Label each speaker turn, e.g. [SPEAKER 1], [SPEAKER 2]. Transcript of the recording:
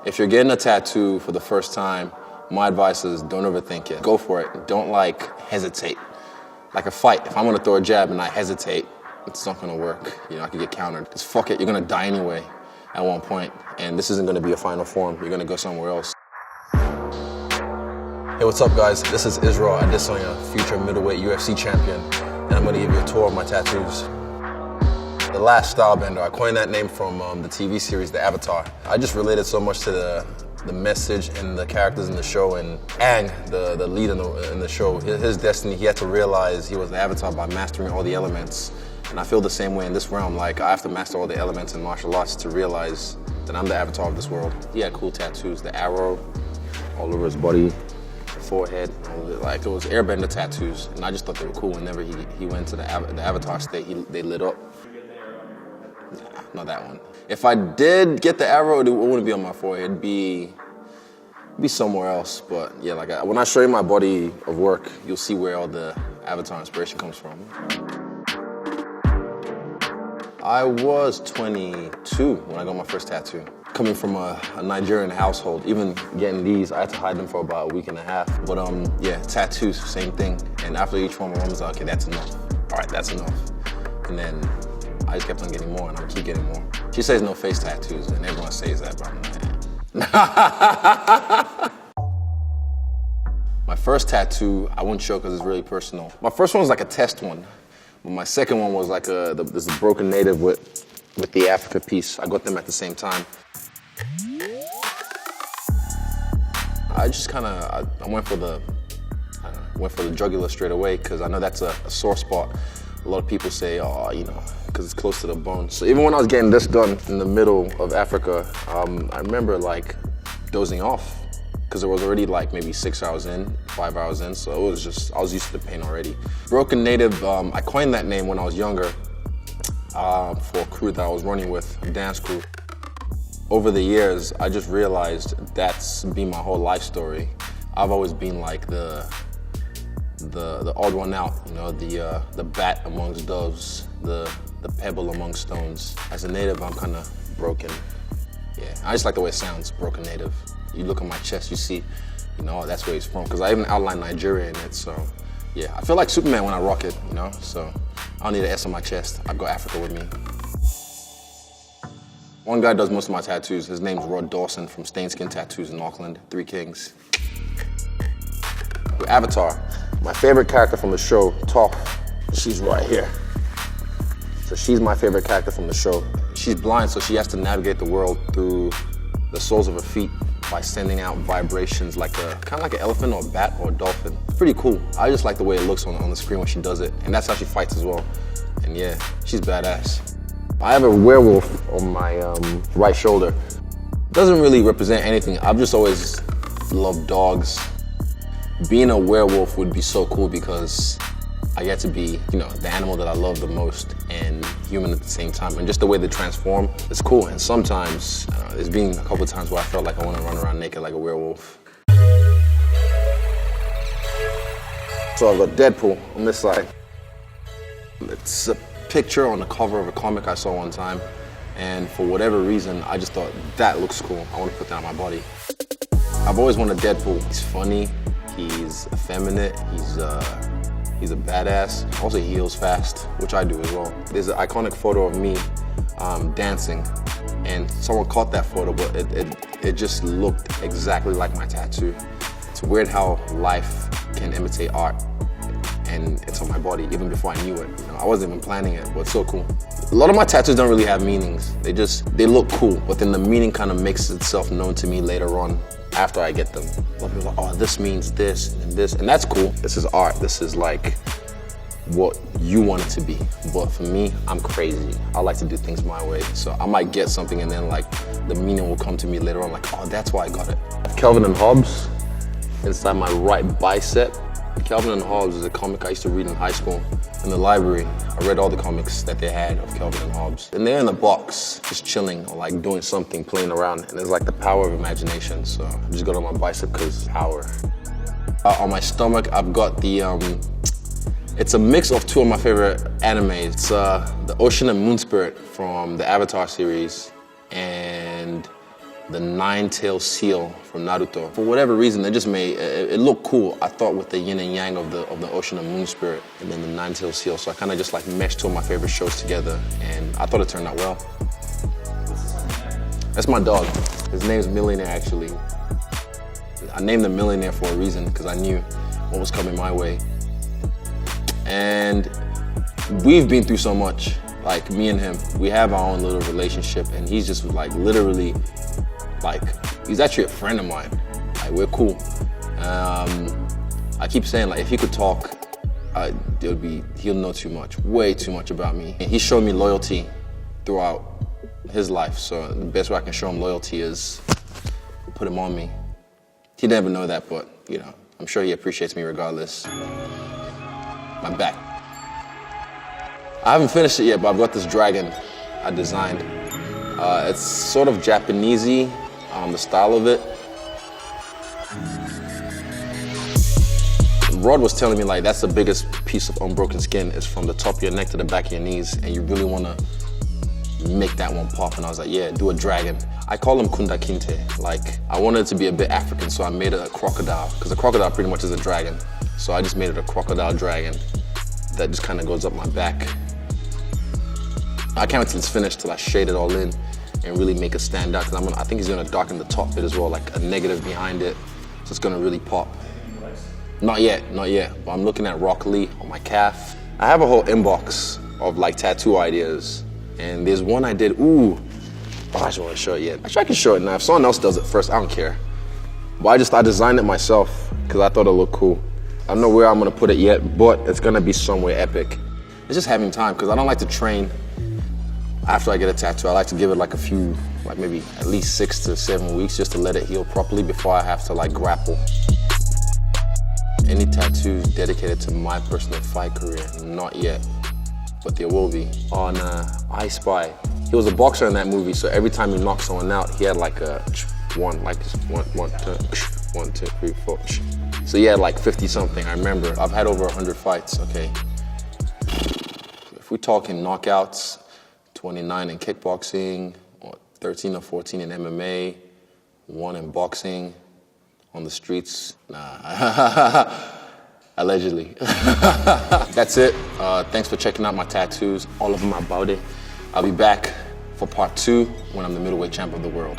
[SPEAKER 1] If you're getting a tattoo for the first time, my advice is don't overthink it. Go for it. Don't hesitate. Like a fight, if I'm gonna throw a jab and I hesitate, it's not gonna work. I could get countered. Just fuck it, you're gonna die anyway at one point, and this isn't gonna be a final form. You're gonna go somewhere else. Hey, what's up guys? This is Israel Adesanya, future middleweight UFC champion, and I'm gonna give you a tour of my tattoos. The Last Airbender, I coined that name from the TV series, The Avatar. I just related so much to the message and the characters in the show, and Aang, the lead in the show, his destiny, he had to realize he was the Avatar by mastering all the elements. And I feel the same way in this realm, like I have to master all the elements in martial arts to realize that I'm the Avatar of this world. He had cool tattoos, the arrow all over his body, forehead, like it was airbender tattoos, and I just thought they were cool. Whenever he went to the Avatar state, they lit up. Nah, not that one. If I did get the arrow, it wouldn't be on my forehead. It'd be somewhere else. But yeah, when I show you my body of work, you'll see where all the Avatar inspiration comes from. I was 22 when I got my first tattoo. Coming from a Nigerian household, even getting these, I had to hide them for about a week and a half. But yeah, tattoos, same thing. And after each one, my mom was like, okay, that's enough. All right, that's enough. And then I just kept on getting more, and I keep getting more. She says no face tattoos, and everyone says that, but I'm like, My first tattoo, I wouldn't show because it's really personal. My first one was like a test one, but my second one was like this broken native with the Africa piece. I got them at the same time. I just kind of, I went for the jugular straight away because I know that's a sore spot. A lot of people say, oh, because it's close to the bone. So even when I was getting this done in the middle of Africa, I remember like dozing off because it was already like maybe 6 hours in, 5 hours in. So it was just, I was used to the pain already. Broken Native, I coined that name when I was younger for a crew that I was running with, a dance crew. Over the years, I just realized that's been my whole life story. I've always been like the odd one out, the bat amongst doves, the pebble among stones. As a native, I'm kind of broken. Yeah, I just like the way it sounds, Broken Native. You look at my chest, you see, that's where he's from. Because I even outlined Nigeria in it, so yeah. I feel like Superman when I rock it, so I don't need an S on my chest. I've got Africa with me. One guy does most of my tattoos. His name's Rod Dawson from Stain Skin Tattoos in Auckland, Three Kings. With Avatar, my favorite character from the show, Toph, she's right here. So she's my favorite character from the show. She's blind, so she has to navigate the world through the soles of her feet by sending out vibrations like kind of like an elephant or a bat or a dolphin. It's pretty cool. I just like the way it looks on the screen when she does it, and that's how she fights as well. And yeah, she's badass. I have a werewolf on my right shoulder. Doesn't really represent anything. I've just always loved dogs. Being a werewolf would be so cool because I get to be, the animal that I love the most and human at the same time. And just the way they transform, it's cool. And sometimes, there's been a couple of times where I felt like I want to run around naked like a werewolf. So I've got Deadpool on this side. It's a picture on the cover of a comic I saw one time. And for whatever reason, I just thought, that looks cool. I want to put that on my body. I've always wanted Deadpool. He's funny. He's effeminate, he's a badass. Also, he heals fast, which I do as well. There's an iconic photo of me dancing, and someone caught that photo, but it just looked exactly like my tattoo. It's weird how life can imitate art, and it's on my body even before I knew it. I wasn't even planning it, but it's so cool. A lot of my tattoos don't really have meanings. They look cool, but then the meaning kind of makes itself known to me later on. After I get them. A lot of people are like, oh, this means this, and that's cool. This is art. This is like what you want it to be. But for me, I'm crazy. I like to do things my way. So I might get something and then like the meaning will come to me later on, like, oh, that's why I got it. Calvin and Hobbes inside my right bicep. Calvin and Hobbes is a comic I used to read in high school. In the library, I read all the comics that they had of Calvin and Hobbes. And they're in the box, just chilling or like doing something, playing around. And it's like the power of imagination. So I just got on my bicep because power. On my stomach, I've got it's a mix of two of my favorite animes. It's the Ocean and Moon Spirit from the Avatar series and the nine-tailed seal from Naruto. For whatever reason, it just made it look cool. I thought with the yin and yang of the ocean of moon spirit, and then the nine-tailed seal. So I kind of just like meshed two of my favorite shows together, and I thought it turned out well. That's my dog. His name's Millionaire, actually. I named him Millionaire for a reason, because I knew what was coming my way. And we've been through so much, like me and him. We have our own little relationship, and he's just like literally, like, he's actually a friend of mine. Like, we're cool. I keep saying, like, if he could talk, he'll know too much, way too much about me. And he showed me loyalty throughout his life, so the best way I can show him loyalty is put him on me. He'd never know that, but, you know, I'm sure he appreciates me regardless. My back. I haven't finished it yet, but I've got this dragon I designed. It's sort of Japanesey, the style of it. Rod was telling me, like, that's the biggest piece of unbroken skin is from the top of your neck to the back of your knees, and you really want to make that one pop. And I was like, yeah, do a dragon. I call him Kunda Kinte. Like, I wanted it to be a bit African, so I made it a crocodile, because a crocodile pretty much is a dragon. So I just made it a crocodile dragon that just kind of goes up my back. I can't wait till it's finished, till I shade it all in and really make it stand out, because I think he's gonna darken the top bit as well, like a negative behind it, so it's gonna really pop. Not yet, but I'm looking at Rock Lee on my calf. I have a whole inbox of like tattoo ideas, and there's one I did, I just want to show it yet. Actually, I can show it now. If someone else does it first, I don't care. But I designed it myself, because I thought it looked cool. I don't know where I'm gonna put it yet, but it's gonna be somewhere epic. It's just having time, because I don't like to train after I get a tattoo. I like to give it like a few, like maybe at least 6 to 7 weeks just to let it heal properly before I have to like grapple. Any tattoos dedicated to my personal fight career? Not yet, but there will be. On I Spy, he was a boxer in that movie, so every time he knocked someone out, he had like a one, two, 3, 4. So he had like 50 something, I remember. I've had over 100 fights, okay. If we're talking knockouts, 29 in kickboxing, or 13 or 14 in MMA, 1 in boxing, on the streets, nah. Allegedly. That's it. Thanks for checking out my tattoos, all of them are about it. I'll be back for part 2 when I'm the middleweight champ of the world.